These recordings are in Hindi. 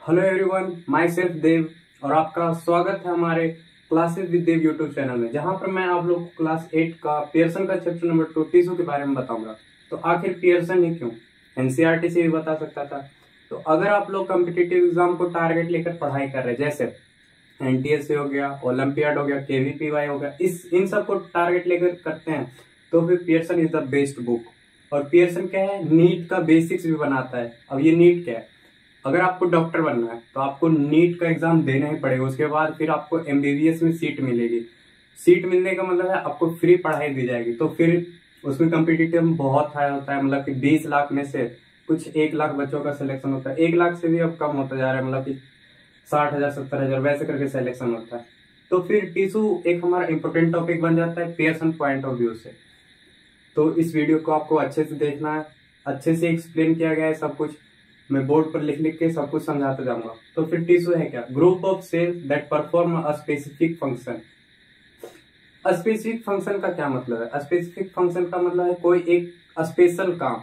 Hello everyone, myself Dev और आपका स्वागत है हमारे classes with Dev YouTube channel में, जहां पर मैं आप लोग को क्लास 8 का पियर्सन का चैप्टर नंबर 2 टिश्यू के बारे में बताऊंगा। तो आखिर पियर्सन ही क्यों? एनसीईआरटी से भी बता सकता था। तो अगर आप लोग कॉम्पिटिटिव एग्जाम को टारगेट लेकर पढ़ाई कर रहे हैं, जैसे एनटीएससी हो गया, ओलंपियाड हो गया, केवीपीवाई हो गया, इन सब को टारगेट लेकर करते हैं, तो फिर Pearson is the best book. और पियर्सन क्या है, नीट का बेसिक्स भी बनाता है। अब ये नीट क्या है? अगर आपको डॉक्टर बनना है तो आपको नीट का एग्जाम देना ही पड़ेगा। उसके बाद फिर आपको एमबीबीएस में सीट मिलेगी। सीट मिलने का मतलब है आपको फ्री पढ़ाई दी जाएगी। तो फिर उसमें कॉम्पिटिटिव बहुत हाई होता है, मतलब कि 20 लाख में से कुछ 1 लाख बच्चों का सिलेक्शन होता है। 1 लाख से भी अब कम होता जा रहा है, मतलब कि 60,000 70,000 वैसे करके सिलेक्शन होता है। तो फिर टिश्यू एक हमारा इंपोर्टेंट टॉपिक बन जाता है पियर्सन पॉइंट ऑफ व्यू से। तो इस वीडियो को आपको अच्छे से देखना है, अच्छे से एक्सप्लेन किया गया है सब कुछ। मैं बोर्ड पर लिख लिख के सब कुछ समझाता जाऊंगा। तो फिर टिश्यू है क्या? Group of cells that perform a specific function. Specific function का क्या मतलब है? स्पेसिफिक फंक्शन का मतलब है कोई एक स्पेशल काम।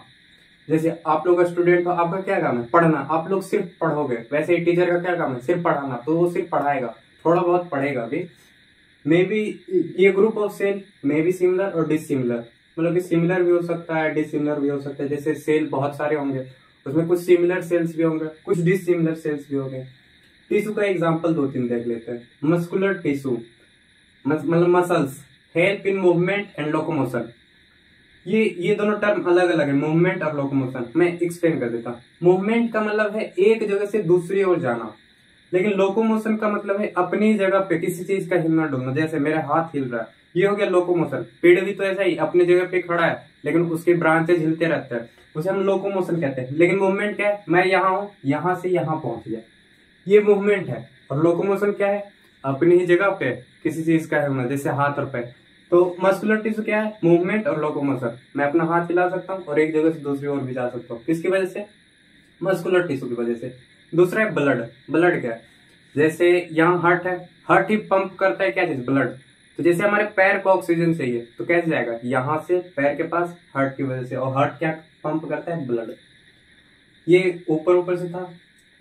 जैसे आप लोग स्टूडेंट हो, आपका क्या काम है? पढ़ना। आप लोग सिर्फ पढ़ोगे। वैसे ही टीचर का क्या काम है? सिर्फ पढ़ाना। तो वो सिर्फ पढ़ाएगा, थोड़ा बहुत पढ़ेगा भी। मे बी ये group of cell maybe similar और डिसिमिलर, मतलब कि सिमिलर भी हो सकता है, डिसिमिलर भी हो सकता है। जैसे सेल बहुत सारे होंगे, उसमें कुछ सिमिलर सेल्स भी होंगे, कुछ डिसिमिलर सेल्स भी होंगे। टिश्यू का एग्जांपल 2-3 देख लेते हैं। मस्कुलर टिश्यू मतलब muscles help in movement and locomotion. ये दोनों टर्म अलग अलग है, मूवमेंट और लोकोमोशन। मैं एक्सप्लेन कर देता हूँ। मूवमेंट का मतलब है एक जगह से दूसरी ओर जाना, लेकिन लोकोमोशन का मतलब है अपनी जगह पे किसी चीज का हिलना डुलना। जैसे मेरा हाथ हिल रहा है, ये हो गया लोकोमोशन। पेड़ भी तो ऐसा ही अपनी जगह पे खड़ा है, लेकिन उसके ब्रांचेज हिलते रहते हैं, उसे हम लोकोमोशन कहते हैं। लेकिन मूवमेंट क्या है? मैं यहाँ हूँ, यहाँ से यहाँ पहुंच गया, ये मूवमेंट है। और लोकोमोशन क्या है? अपनी ही जगह पे किसी चीज का हिलना, जैसे हाथ और पैर। तो मस्कुलर टिश्यू क्या है? मूवमेंट और लोकोमोशन। मैं अपना हाथ हिला सकता हूँ और एक जगह से दूसरी ओर भी जा सकता हूँ। किसकी वजह से? मस्कुलर टिश्यू की वजह से। दूसरा है ब्लड। ब्लड क्या है? जैसे यहाँ हार्ट है, हार्ट ही पंप करता है क्या चीज? ब्लड। तो जैसे हमारे पैर को ऑक्सीजन चाहिए, तो कैसे जाएगा? यहाँ से पैर के पास, हार्ट की वजह से। और हार्ट क्या पंप करता है? ब्लड। ये ऊपर ऊपर से था।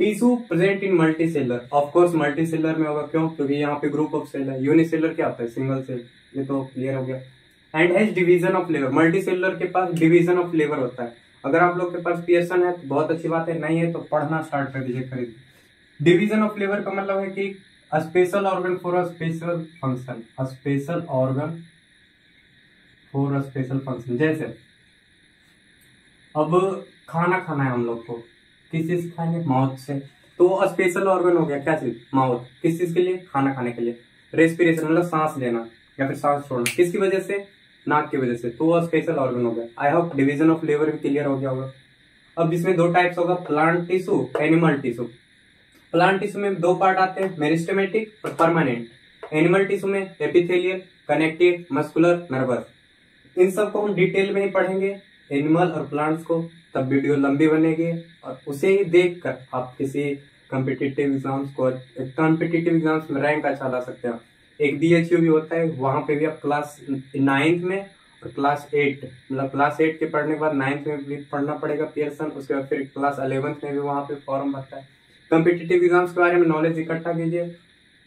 Tissue present in multicellular. Of course multicellular में होगा, क्यों? क्योंकि यहाँ पे ग्रुप ऑफ सेल है। यूनिसेलर क्या होता है? Single cell. ये तो क्लियर हो गया। एंड हैज डिवीजन ऑफ लेवर। मल्टीसेलुलर के पास डिवीजन ऑफ लेवर होता है। अगर आप लोग के पास पियर्सन है तो बहुत अच्छी बात है, नहीं है तो पढ़ना स्टार्ट कर दीजिए खरीद। डिवीजन ऑफ लेवर का मतलब है कि special organ for a special function. Special organ for a special function. जैसे अब खाना खाना है हम लोग को, किस चीज से खाएंगे? माउथ से। तो स्पेशल ऑर्गन हो गया क्या चीज? माउथ। किस चीज के लिए? खाना खाने के लिए। रेस्पिरेशन मतलब सांस लेना या फिर सांस छोड़ना, किसकी वजह से? नाक की वजह से। तो वो स्पेशल ऑर्गन हो गया। I hope division of labour भी क्लियर हो गया होगा। अब इसमें 2 टाइप्स होगा, plant tissue, animal tissue. Plant tissue में 2 पार्ट आते हैं, मेरिस्टेमेटिक और परमानेंट। एनिमल टिश्यू में एपिथेलियल, कनेक्टिव, मस्कुलर, नर्वस। इन सब को हम डिटेल में ही पढ़ेंगे, एनिमल और प्लांट्स को। तब वीडियो लंबी बनेगी और उसे ही देखकर आप किसी कॉम्पिटिटिव एग्जाम्स में रैंक अच्छा ला सकते हैं। एक बीएचयू भी होता है, वहां पे भी आप क्लास 9th में और क्लास 8 मतलब क्लास 8 के पढ़ने के बाद 9th में भी पढ़ना पड़ेगा पियर्सन। उसके बाद फिर क्लास 11th में भी वहां पे फॉर्म भरता है। कॉम्पिटिटिव एग्जाम्स के बारे में नॉलेज इकट्ठा कीजिए,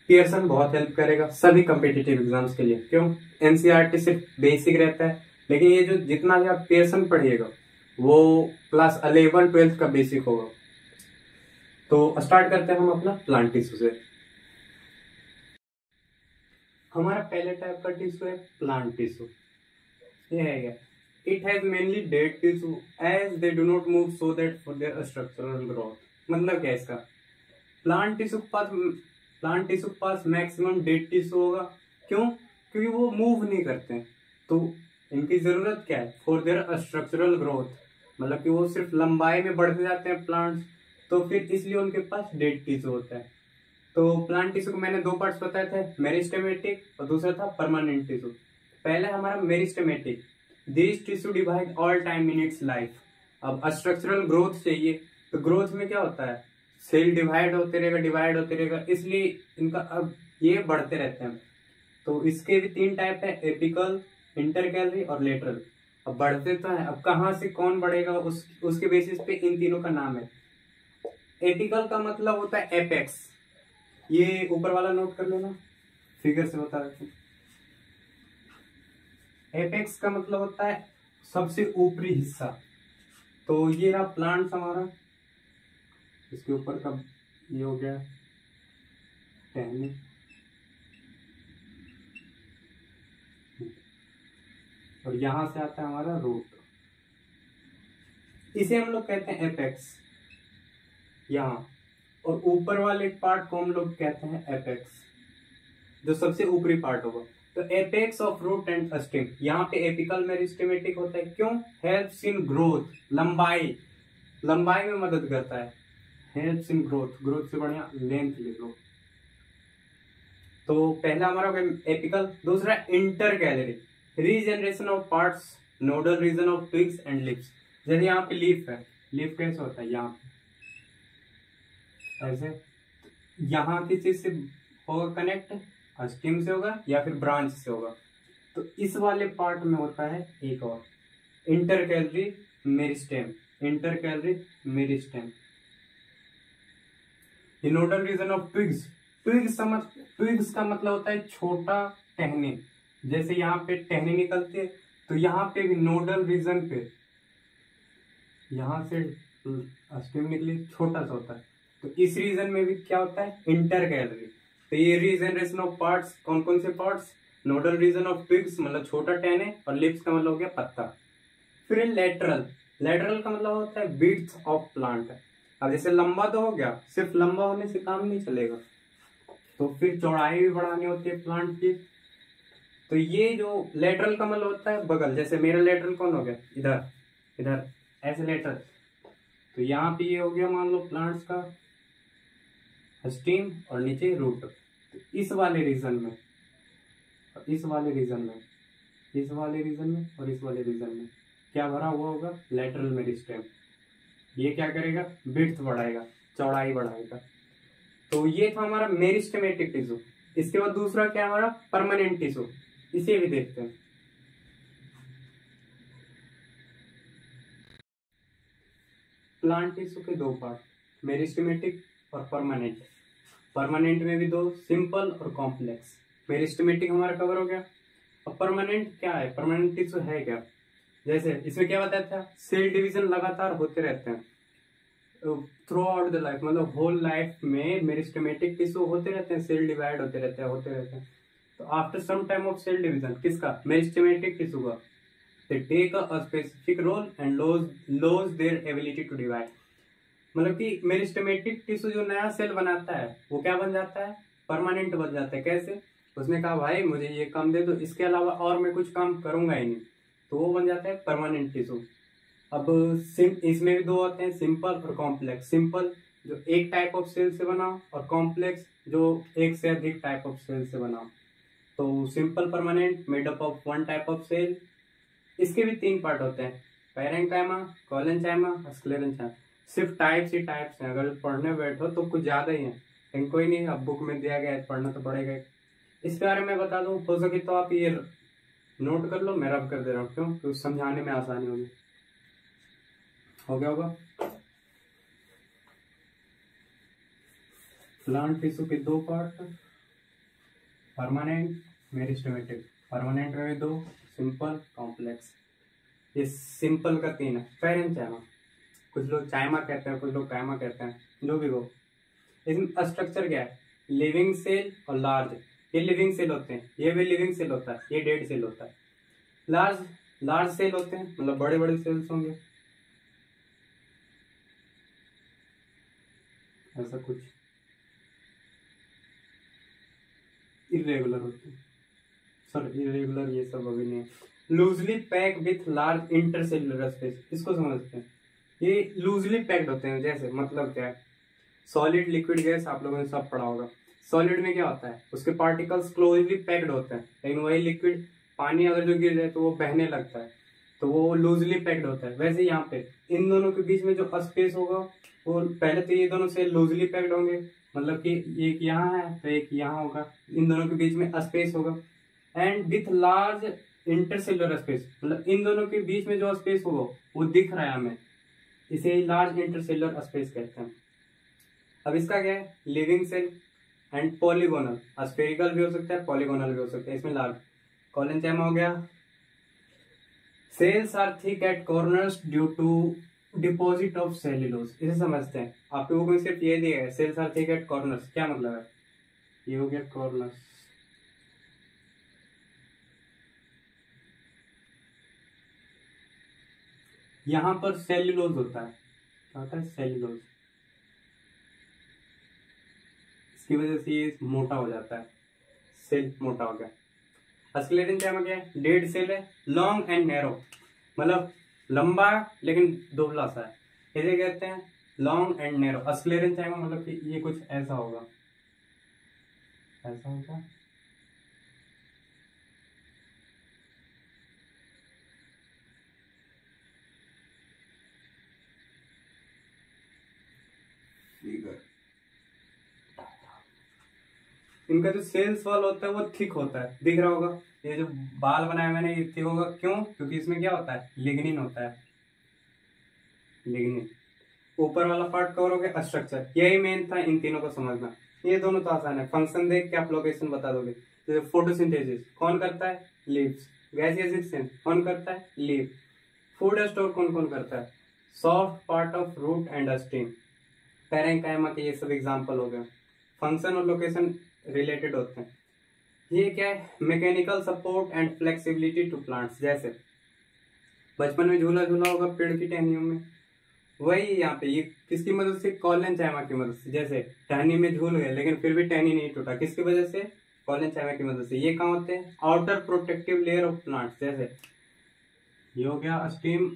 पियर्सन बहुत हेल्प करेगा सभी कॉम्पिटिटिव एग्जाम्स के लिए। क्यों? एनसीईआरटी सिर्फ बेसिक रहता है, लेकिन ये जो जितना भी आप पियर्सन पढ़िएगा वो क्लास 11 12th का बेसिक होगा। तो स्टार्ट करते हैं हम अपना प्लांट टिश्यू से। हमारा पहले टाइप का टिश्यू है प्लांट टिश्यू। ये है क्या? It has mainly dead tissue as they do not move so that for their structural growth. मतलब क्या इसका? प्लांट टिश्यू के पास मैक्सिमम डेड टिश्यू होगा। क्यों? क्योंकि वो मूव नहीं करते हैं। तो इनकी जरूरत क्या है? फॉर देयर स्ट्रक्चरल ग्रोथ, मतलब कि वो सिर्फ लंबाई में बढ़ते जाते हैं प्लांट्स, तो फिर इसलिए उनके पास डेड टिश्यू होता है। तो प्लांट टिश्यू को मैंने 2 पार्ट्स बताए थे, मेरिस्टेमेटिक और दूसरा था परमानेंट टिश्यू। पहले हमारा meristematic. This tissue divide all time in its life. अब स्ट्रक्चरल ग्रोथ चाहिए, तो ग्रोथ में क्या होता है? सेल डिवाइड होते रहेगा, इसलिए इनका अब ये बढ़ते रहते हैं। तो इसके भी 3 टाइप है, एपिकल, इंटरकैलरी और लेटरल। अब बढ़ते तो है, अब कहाँ से कौन बढ़ेगा उसके बेसिस पे इन तीनों का नाम है। एपिकल का मतलब होता है एपेक्स, ये ऊपर वाला नोट कर लेना, फिगर से बता देते हैं। एपेक्स का मतलब होता है सबसे ऊपरी हिस्सा। तो ये रहा प्लांट्स हमारा, इसके ऊपर का ये हो गया टहनी, और यहां से आता है हमारा रूट, इसे हम लोग कहते हैं एपेक्स यहां, और ऊपर वाले पार्ट को हम लोग कहते हैं एपेक्स, जो सबसे ऊपरी पार्ट होगा। तो apex of root and stem, यहाँ पे एपिकल मेरिस्टेमेटिक होता है, क्यों? हेल्प्स इन ग्रोथ, लंबाई, लंबाई में मदद करता है, हेल्प्स इन ग्रोथ, ग्रोथ से बढ़िया लेंथ लिख लो। तो पहला हमारा एपिकल, दूसरा intercalary, regeneration of parts, nodal region of twigs and lips. जैसे यहाँ पे लीफ है, लीफ कैसे होता है, यहाँ पे ऐसे, यहाँ की चीज से होगा कनेक्ट, स्टेम से होगा या फिर ब्रांच से होगा। तो इस वाले पार्ट में होता है एक और intercalary meristem, intercalary meristem. ये nodal region of twigs, twigs का मतलब होता है छोटा टहनी, जैसे यहाँ पे टहनी निकलती है, तो यहाँ पे भी नोडल रीजन पे, यहाँ से स्टेम निकली, छोटा सा होता है, तो इस रीजन में भी क्या होता है, इंटर कैलरी। तो ये रीजनरेशन ऑफ पार्ट्स, कौन कौन से parts, nodal region of twigs मतलब छोटा टहने, और लिप्स का मतलब हो गया पत्ता। फिर लेटरल, लेटरल का मतलब होता है बीट्स ऑफ प्लांट। अब जैसे लंबा तो हो गया, सिर्फ लंबा होने से काम नहीं चलेगा, तो फिर चौड़ाई भी बढ़ानी होती है प्लांट की। तो ये जो लेटरल का मतलब होता है बगल, जैसे मेरा लेटरल कौन हो गया, इधर इधर ऐसे लेटरल, तो यहाँ पे ये हो गया मान लो प्लांट्स का स्टीम और नीचे रूट। तो इस वाले रीजन में, इस वाले रीजन में, इस वाले रीजन में और इस वाले रीजन में क्या भरा हुआ होगा, लेटरल मेरिस्टेम। ये क्या करेगा, विड्थ बढ़ाएगा, चौड़ाई बढ़ाएगा। तो ये था हमारा मेरिस्टेमेटिक टिश्यू। इसके बाद दूसरा क्या हमारा परमानेंट टिश्यू, इसे भी देखते हैं। प्लांट टिश्यू के दो पार्ट, मेरिस्टेमेटिक और परमानेंट। परमानेंट में भी दो, सिंपल और कॉम्प्लेक्स। मेरिस्टेमेटिक हमारा कवर हो गया। अब परमानेंट क्या है, परमानेंट टिश्यू है क्या? जैसे इसमें क्या बताया था, सेल डिवीजन लगातार होते रहते हैं थ्रू आउट द लाइफ, मतलब होल लाइफ में मेरिस्टेमेटिक टिश्यू होते रहते हैं, सेल डिवाइड होते रहते हैं, होते रहते हैं। तो after some time of cell division, किसका, मेरिस्टेमेटिक टिश्यू का, they take a specific role and lose their ability to divide। मतलब कि मेरिस्टेमेटिक टिश्यू जो नया सेल बनाता है वो क्या बन जाता है, परमानेंट बन जाता है। कैसे, उसने कहा भाई मुझे ये काम दे दो, इसके अलावा और मैं कुछ काम करूंगा ही नहीं, तो वो बन जाता है परमानेंट टिश्यू। अब इसमें भी दो होते हैं, सिंपल और कॉम्प्लेक्स। सिंपल जो एक टाइप ऑफ सेल से बना, और कॉम्प्लेक्स जो एक से अधिक टाइप ऑफ सेल से बना। तो simple permanent made up of one type of cell. इसके भी तीन पार्ट होते हैं, पैरेंकाइमा, कोलेंचाइमा, स्क्लेरेंचाइमा। सिर्फ टाइप्स ही टाइप्स हैं, अगर पढ़ने बैठो तो कुछ ज्यादा ही है, लेकिन कोई नहीं, अब बुक में दिया गया है, पढ़ना तो पड़ेगा। इसके बारे में बता दूं, हो सके तो आप ये नोट कर लो, मैं रब कर दे रहा हूँ, क्यों, तो समझाने में आसानी होगी। हो गया होगा। प्लांट टिश्यू के दो पार्ट, परमानेंट, मेरिस्टेमेटिक। परमानेंट में दो, सिंपल, कॉम्प्लेक्स। ये सिंपल का तीन है, पैरेंचाइमा, कुछ लोग चाइमा कहते हैं, कुछ लोग काइमा कहते हैं, जो भी हो। इसमें स्ट्रक्चर क्या है, लिविंग सेल और लार्ज। ये लिविंग सेल होते हैं, ये भी लिविंग सेल होता है, ये डेड सेल होता है। लार्ज सेल होते हैं, मतलब बड़े बड़े सेल्स होंगे, ऐसा कुछ। इरेगुलर होते हैं, सॉरी इरेगुलर ये सब अभी नहीं। Loosely pack with large intercellular space, इसको समझते हैं। ये लूजली पैक्ड होते हैं, जैसे मतलब क्या है, सॉलिड, लिक्विड, गैस, आप लोगों ने सब पढ़ा होगा। सॉलिड में क्या होता है, उसके पार्टिकल्स क्लोजली पैक्ड होते हैं, लेकिन वही लिक्विड, पानी अगर जो गिर जाए तो वो बहने लगता है, तो वो लूजली पैक्ड होता है। वैसे यहाँ पे इन दोनों के बीच में जो स्पेस होगा, वो पहले तो ये दोनों से लूजली पैक्ड होंगे, मतलब कि एक यहाँ है तो एक यहाँ होगा, इन दोनों के बीच में स्पेस होगा। And with large intercellular space, मतलब इन दोनों के बीच में जो स्पेस होगा वो दिख रहा है हमें, इसे लार्ज इंटरसेल्युलर स्पेस कहते हैं। अब इसका क्या है, living cell and polygonal, spherical भी हो सकता है, पॉलीगोनल भी हो सकता है, इसमें लार्ज कॉलेनचाइमा हो गया। Cells are thick at corners due to deposit of cellulose, इसे समझते हैं। आपके बुक में सिर्फ ये दिया है cells are thick at corners, क्या मतलब है, ये हो गया कॉर्नर्स। यहां पर सेल्यूलोज होता है, क्या होता है, सेल्यूलोज, इसकी वजह से ये मोटा हो जाता है, सेल मोटा हो गया। स्क्लेरेंचाइमा क्या है, डेड सेल है, लॉन्ग एंड नैरो, मतलब लंबा लेकिन दुबला सा है, इसे कहते हैं लॉन्ग एंड नैरो। स्क्लेरेंचाइमा मतलब कि ये कुछ ऐसा होगा, ऐसा होगा, इनका जो सेल्स वॉल होता है वो थिक होता है, दिख रहा होगा, ये जो बाल बनाया मैंने ये थिक होगा, क्यों, क्योंकि इसमें क्या होता है, लिग्निन होता है, लिग्निन। ऊपर वाला पार्ट कवर हो गया स्ट्रक्चर, यही मेन था इन तीनों को समझना। ये दोनों तो आसान है, फंक्शन देख के आप लोकेशन बता दोगे। जैसे फोटोसिंथेसिस कौन करता है, लीव्स। गैसियस एक्सचेंज कौन करता है, लीव। फूड स्टोर कौन कौन करता है, soft part of root and stem. Parenchyma के ये सब एग्जांपल हो गए। फंक्शन और लोकेशन रिलेटेड होते हैं। ये क्या है, mechanical support and flexibility to plants. जैसे बचपन में झूला झूला होगा पेड़ की टहनियों में, वही यहाँ पे ये किसकी मदद से, कॉलेनचाइमा की मदद से। जैसे टहनी में झूल गए लेकिन फिर भी टहनी नहीं टूटा, किसकी वजह से, कॉलेनचाइमा की मदद से। ये कहाँ होते हैं, outer protective layer of plants. जैसे ये हो गया स्टेम,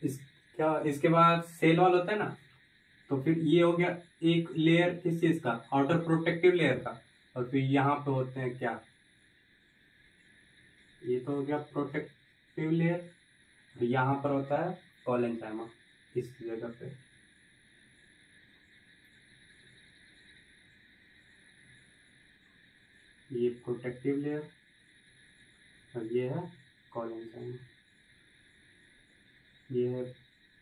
क्या इसके बाद सेल वॉल होता है ना, तो फिर ये हो गया एक लेयर किस चीज का, आउटर प्रोटेक्टिव लेयर का। और फिर यहाँ पे होते हैं क्या, ये तो हो गया प्रोटेक्टिव लेयर, यहाँ पर होता है कॉलेनचाइमा इस जगह पे। ये प्रोटेक्टिव लेयर और ये है कॉलेनचाइमा, ये है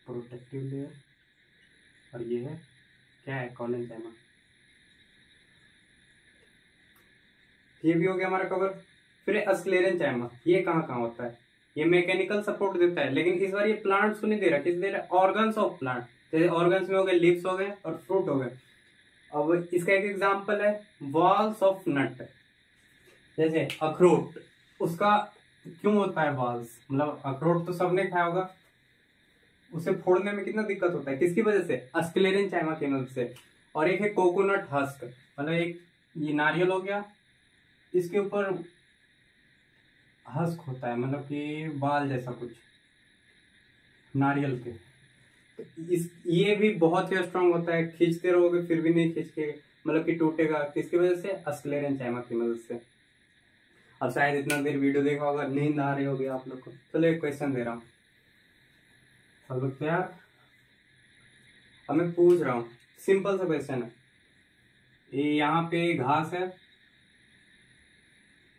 प्रोटेक्टिव लेयर और ये है क्या है, कॉलेनचाइमा। ये भी हो गया हमारा कवर। फिर स्क्लेरेंचाइमा, ये कहाँ कहाँ होता है, ये मैकेनिकल सपोर्ट देता है, लेकिन इस बार ये प्लांट्स को नहीं दे रहा, किस दे रहा है, ऑर्गन्स ऑफ प्लांट। जैसे ऑर्गन्स में हो गए लीव्स हो गए और फ्रूट हो गए। अब इसका एक एग्जांपल है वॉल्स ऑफ नट। जैसे अखरोट, उसका क्यों होता है वॉल्स, मतलब अखरोट तो सबने खाया होगा, उसे फोड़ने में कितना दिक्कत होता है, किसकी वजह से, स्क्लेरेंचाइमा की मदद से। और एक है कोकोनट हस्क, मतलब एक ये नारियल हो गया, इसके ऊपर हस्क होता है, मतलब कि बाल जैसा कुछ नारियल के। तो ये भी बहुत ही स्ट्रांग होता है, खींचते रहोगे फिर भी नहीं खींच के, मतलब कि टूटेगा, किसकी वजह से, स्क्लेरेंचाइमा की मदद से। अब शायद इतना देर वीडियो देखा होगा, नींद आ रही होगी आप लोग को। चलो एक क्वेश्चन दे रहा हूँ, सब लोग तैयार। अब मैं पूछ रहा हूँ, सिंपल सा क्वेश्चन है। ये यहाँ पे घास है,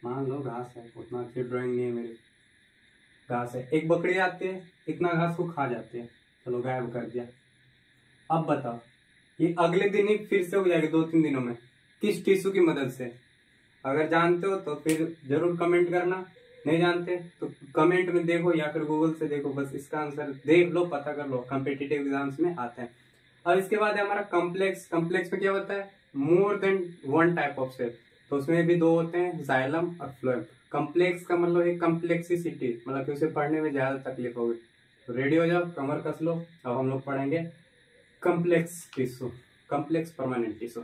मान लो घास है, उतना अच्छी ड्राइंग नहीं है मेरी, घास है, एक बकरी आती है, इतना घास को खा जाती है, चलो गायब कर दिया। अब बताओ ये अगले दिन ही फिर से हो जाएगी 2-3 दिनों में, किस टिश्यू की मदद से। अगर जानते हो तो फिर जरूर कमेंट करना, नहीं जानते तो कमेंट में देखो या फिर गूगल से देखो, बस इसका आंसर देख लो, पता कर लो, कॉम्पिटिटिव एग्जाम्स में आते हैं। अब इसके बाद है हमारा कम्प्लेक्स। कम्प्लेक्स में क्या होता है, more than one type of cell, तो उसमें भी 2 होते हैं, जाइलम और फ्लोएम। कम्प्लेक्स का मतलब है कम्प्लेक्सिसिटी, मतलब कि उसे पढ़ने में ज्यादा तकलीफ होगी। तो रेडी हो जाओ, कमर कस लो, अब हम लोग पढ़ेंगे complex tissue, complex permanent tissue.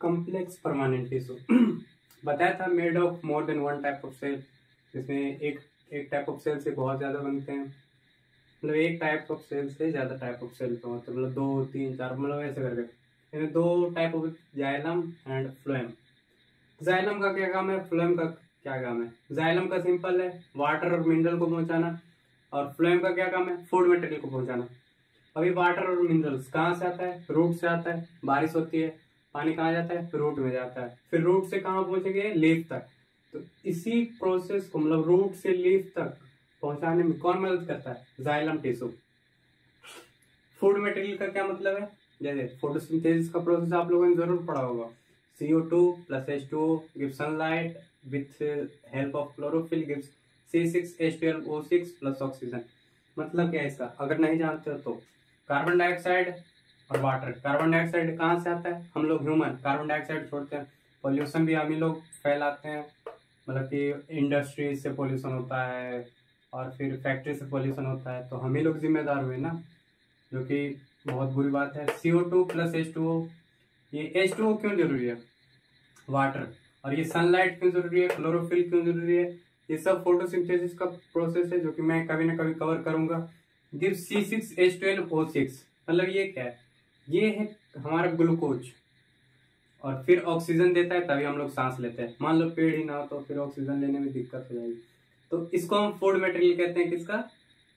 Complex permanent tissue बताया था made of more than one type of cell, जिसमें एक टाइप ऑफ सेल से बहुत ज्यादा बनते हैं, मतलब एक टाइप ऑफ सेल से ज्यादा टाइप ऑफ सेल का मतलब 2, 3, 4, मतलब ऐसे करके। इसमें 2 type of, xylem and phloem. Xylem का क्या काम है, फ्लोएम का क्या काम है। जाइलम का सिंपल है, वाटर और मिनरल को पहुंचाना, और फ्लोएम का क्या काम है, फूड मटेरियल को पहुंचाना। अभी वाटर और मिनरल्स कहाँ से आता है, रूट से आता है, बारिश होती है, पानी कहाँ जाता है, फिर रूट में जाता है, फिर रूट से कहाँ पहुंचेंगे, लीफ तक। तो इसी प्रोसेस को, मतलब रूट से लीफ तक पहुंचाने में कौन मदद करता है? Xylem tissue. फूड मटेरियल का क्या मतलब है? जैसे फोटोसिंथेसिस का प्रोसेस आप लोगों ने जरूर पढ़ा होगा। CO2 plus H2O gives sunlight with help of chlorophyll gives C6H12O6 plus oxygen। मतलब क्या है इसका? अगर नहीं जानते हो तो कार्बन डाइऑक्साइड और वाटर। कार्बन डाइऑक्साइड कहाँ से आता है? हम लोग ह्यूमन कार्बन डाइऑक्साइड छोड़ते हैं, पोल्यूशन भी हम ही लोग फैलाते हैं, मतलब कि इंडस्ट्री से पोल्यूशन होता है और फिर फैक्ट्री से पोल्यूशन होता है, तो हम ही लोग जिम्मेदार हुए ना, जो कि बहुत बुरी बात है। CO2 प्लस H2O, ये H2O क्यों जरूरी है? वाटर। और ये सनलाइट क्यों जरूरी है? क्लोरोफिल क्यों जरूरी है? ये सब फोटोसिंथेसिस का प्रोसेस है, जो कि मैं कभी ना कभी कवर करूंगा। गिव C6H12O6, मतलब ये क्या है? ये है हमारा ग्लूकोज, और फिर ऑक्सीजन देता है, तभी हम लोग सांस लेते हैं। मान लो पेड़ ही ना हो तो फिर ऑक्सीजन लेने में दिक्कत हो जाएगी। तो इसको हम फूड मटेरियल कहते हैं। किसका?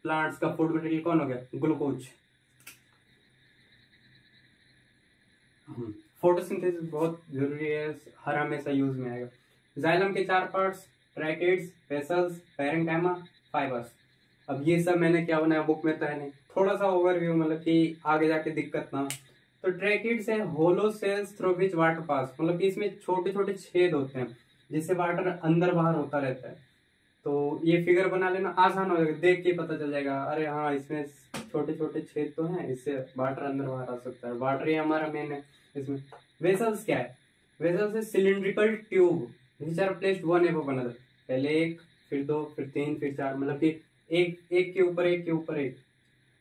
प्लांट्स का फूड मटेरियल कौन हो गया? ग्लूकोज। फोटोसिंथेसिस बहुत जरूरी है, हर हमेशा यूज में आएगा। जाइलम के 4 parts, tracheids, vessels, parenchyma, fibres. अब ये सब मैंने क्या बनाया, बुक में तो है नहीं, थोड़ा सा ओवरव्यू, मतलब कि आगे जाके दिक्कत ना। तो ट्रैकेट्स है hollow cells through which water pass, मतलब कि इसमें छोटे छोटे छेद होते हैं जिससे वाटर अंदर बाहर होता रहता है। तो ये फिगर बना लेना, आसान हो जाएगा, देख के पता चल जाएगा, अरे हाँ इसमें छोटे छोटे छेद तो हैं, इससे वाटर अंदर बाहर आ सकता है। वाटर ही हमारा मेन है इसमें। वेसल्स क्या है? वेसल्स है cylindrical tube which are placed one above another, पहले एक, फिर दो, फिर तीन, फिर चार, मतलब कि एक के ऊपर एक के ऊपर एक।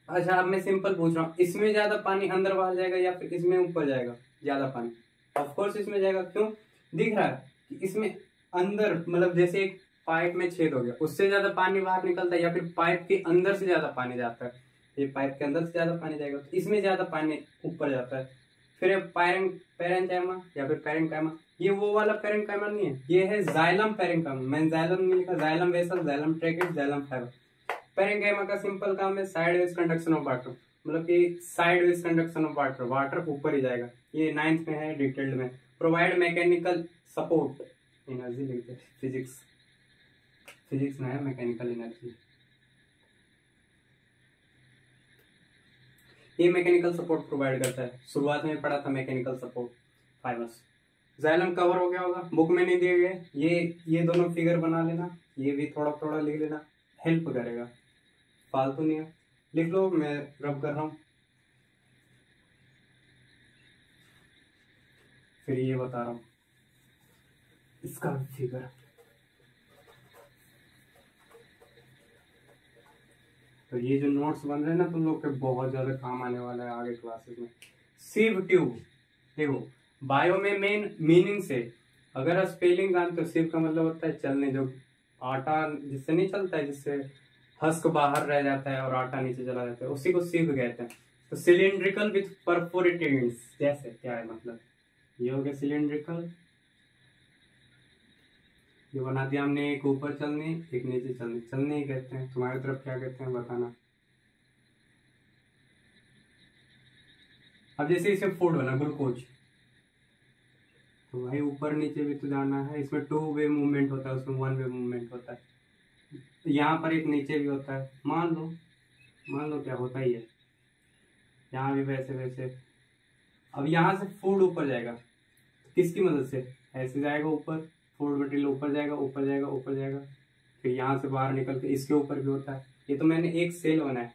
अच्छा अब मैं सिंपल पूछ रहा हूँ, इसमें ज्यादा पानी अंदर बाहर जाएगा या फिर इसमें ऊपर जाएगा ज्यादा पानी? ऑफकोर्स इसमें जाएगा। क्यों? दिख रहा है कि इसमें अंदर, मतलब जैसे एक पाइप में छेद हो गया, उससे ज्यादा पानी बाहर निकलता है, या फिर पाइप के अंदर से ज्यादा पानी जाता है, ये पाइप के अंदर से ज्यादा पानी जाएगा तो इसमें ज्यादा पानी ऊपर जाता है। फिर पैरेन्काइमा या फिर पैरेन्काइमा, ये वो वाला पैरेन्काइमा नहीं है, ये है जाइलम पैरेन्काइमा। मैंने जाइलम नहीं लिखा, xylem vessel, xylem ट्रैकेट, xylem fibre. Parenchyma का सिंपल काम है साइडवेज कंडक्शन ऑफ वाटर, मतलब कि sideways conduction of water, water ऊपर ही जाएगा। ये 9th में है डिटेल्ड में। प्रोवाइड मैकेनिकल सपोर्ट, एनर्जी लिखते हैं, फिजिक्स में है मैकेनिकल एनर्जी। ये मैकेनिकल सपोर्ट प्रोवाइड करता है, शुरुआत में पढ़ा था mechanical support. Fibres. Xylem cover हो गया होगा, बुक में नहीं दिए गए, ये दोनों फिगर बना लेना, ये भी थोड़ा थोड़ा लिख लेना, हेल्प करेगा, फालतू नहीं है। लिख लो, मैं रब कर रहा हूं। फिर ये बता रहा हूं इसका फिगर। तो ये जो नोट्स बन रहे हैं ना तुम लोग के, बहुत ज्यादा काम आने वाला है आगे क्लासेस में। सिव ट्यूब, देखो बायो में मेन मीनिंग से अगर स्पेलिंग जानते हो, सिव का मतलब होता है चलने, जो आटा जिससे नहीं चलता है, जिससे हस्क बाहर रह जाता है और आटा नीचे चला जाता है, उसी को सिव कहते हैं। तो सिलिंड्रिकल विथ परफोरेटेड एंड्स, जैसे क्या है मतलब, ये हो गया सिलिंड्रिकल, ये बना दिया हमने, एक ऊपर चलने एक नीचे चलने, चलने ही कहते हैं, तुम्हारी तरफ क्या कहते हैं बताना। अब जैसे इसमें फूड बना ग्लूकोज, तो भाई ऊपर नीचे भी तो जाना है, इसमें 2 वे मूवमेंट होता है, उसमें 1 वे मूवमेंट होता है, यहाँ पर एक नीचे भी होता है, मान लो क्या होता ही है, यहाँ भी वैसे वैसे। अब यहाँ से फूड ऊपर जाएगा, तो किसकी मदद से? ऐसे जाएगा ऊपर, फूड मटेरियल ऊपर जाएगा ऊपर जाएगा ऊपर जाएगा, फिर यहाँ से बाहर निकल के इसके ऊपर भी होता है। ये तो मैंने एक सेल बनाया।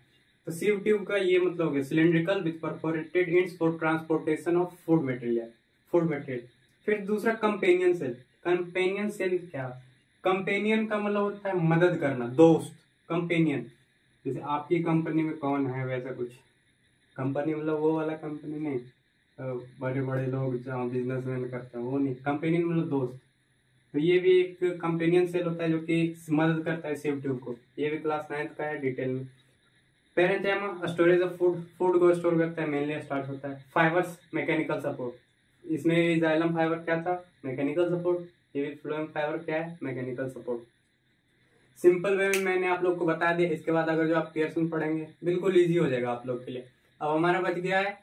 तो सिव ट्यूब का ये मतलब हो गया cylindrical with perforated ends for transportation of food material. फिर दूसरा कंपेनियन सेल। कंपेनियन सेल क्या? कंपेनियन का मतलब होता है मदद करना, दोस्त, कंपेनियन। जैसे आपकी कंपनी में कौन है वैसा कुछ, कंपनी मतलब वो वाला कंपनी नहीं, बड़े बड़े लोग जहाँ बिजनेसमैन करते हैं वो नहीं, कंपेनियन मतलब दोस्त। तो ये भी एक कंपेनियन सेल होता है जो कि मदद करता है सिव ट्यूब को। ये भी क्लास 9th का है डिटेल में। पैरेन्काइमा स्टोरेज ऑफ फूड को स्टोर करता है, मेनली स्टार्ट होता है। फाइबर्स मैकेनिकल सपोर्ट, इसमें जाइलम फाइबर क्या था? Mechanical support. ये भी फ्लोएम फाइबर क्या है? Mechanical support. सिंपल वे में मैंने आप लोग को बता दिया, इसके बाद अगर जो आप पियर्सन पढ़ेंगे बिल्कुल इजी हो जाएगा आप लोग के लिए। अब हमारा बच गया है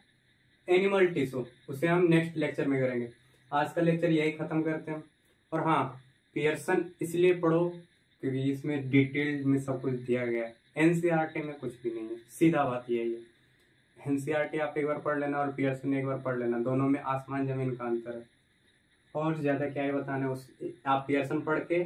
एनिमल टिश्यू, उसे हम नेक्स्ट लेक्चर में करेंगे। आज का लेक्चर यही खत्म करते हैं। और हाँ, पियर्सन इसलिए पढ़ो क्योंकि इसमें डिटेल में सब कुछ दिया गया है। एनसीईआरटी में कुछ भी नहीं है, सीधा बात यही है। एनसीईआरटी आप एक बार पढ़ लेना और पियर्सन एक बार पढ़ लेना, दोनों में आसमान जमीन का अंतर है। और ज्यादा क्या ही बताना है, उस आप पियर्सन पढ़ के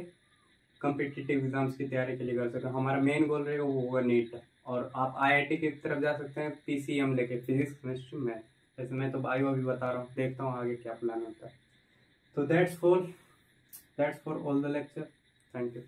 कॉम्पिटिटिव एग्जाम्स की तैयारी के लिए कर सकते हो। हमारा मेन गोल रहेगा वो होगा नीट, और आप आईआईटी की तरफ जा सकते हैं पीसीएम लेके, फिजिक्स केमिस्ट्री मैथ। जैसे मैं तो बायो अभी बता रहा हूँ, देखता हूँ आगे क्या प्लान होता है। तो that's for all the lecture. Thank you.